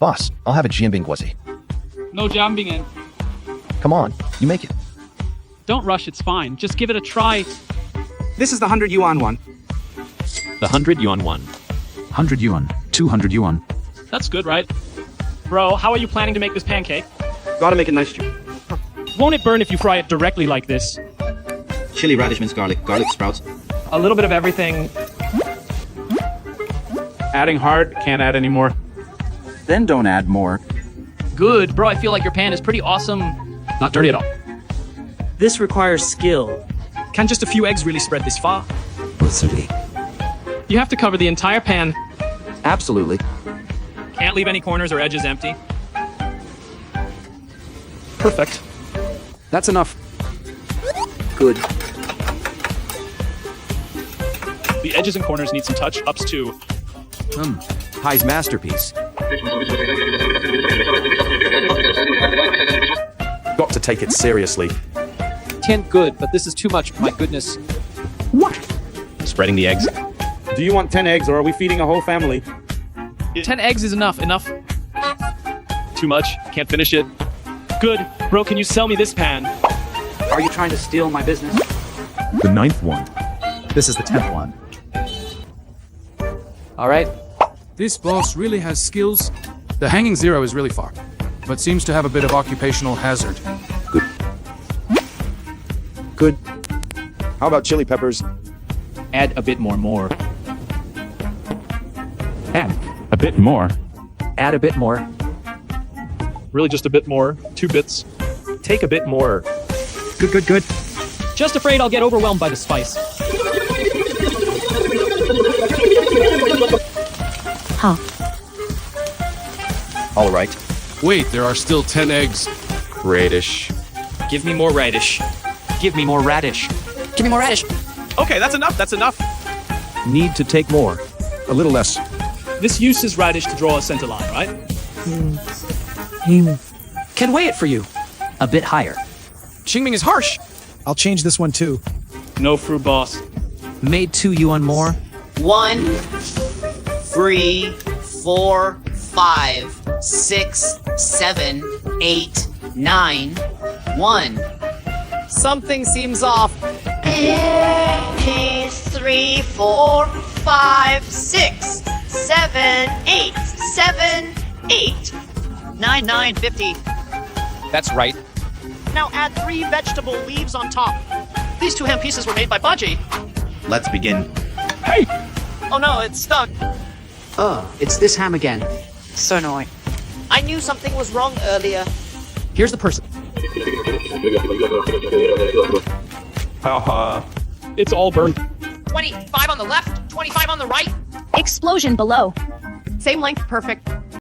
Boss, I'll have a jianbing. No jambing. Come on, you make it. Don't rush, it's fine. Just give it a try. This is the 100 yuan one. The 100 yuan one. 100 yuan, 200 yuan. That's good, right? Bro, how are you planning to make this pancake? Gotta make it nice. Won't it burn if you fry it directly like this? Chili, radish, minced garlic, garlic sprouts. A little bit of everything. Adding hard, can't add any more. Then don't add more. Good, bro, I feel like your pan is pretty awesome. Not dirty at all. This requires skill. Can just a few eggs really spread this far? You have to cover the entire pan. Absolutely. Can't leave any corners or edges empty. Perfect. That's enough. Good. The edges and corners need some touch-ups too. Pie's masterpiece. Got to take it seriously. 10 good, but this is too much, my goodness. Spreading the eggs. Do you want 10 eggs or are we feeding a whole family? 10 eggs is enough. Too much. Can't finish it. Good. Bro, can you sell me this pan? Are you trying to steal my business? The 9th one. This is the 10th one. All right. This boss really has skills. The hanging zero is really far, but seems to have a bit of occupational hazard. Good. How about chili peppers? Add a bit more. Add a bit more. Add a bit more. Really just a bit more. 2 bits. Take a bit more. Good. Just afraid I'll get overwhelmed by the spice. All right. Wait, there are still 10 eggs. Radish. Give me more radish. Give me more radish. Give me more radish. Okay, that's enough. Need to take more. A little less. This uses radish to draw a center line, right? Can weigh it for you. A bit higher. Qingming is harsh. I'll change this one too. No fruit, boss. Made 2 yuan more. 1, 3, 4, 5, 6, 7, 8, 9, 1. Something seems off. 3, 4, 5, 6, 7, 8, 7, 8, 9, 9, 50. That's right. Now add 3 vegetable leaves on top. These 2 ham pieces were made by Baji. Let's begin. Oh no, it's stuck. It's this ham again. So annoying. I knew something was wrong earlier. Here's the person. It's all burnt. 25 on the left, 25 on the right. Explosion below. Same length, perfect.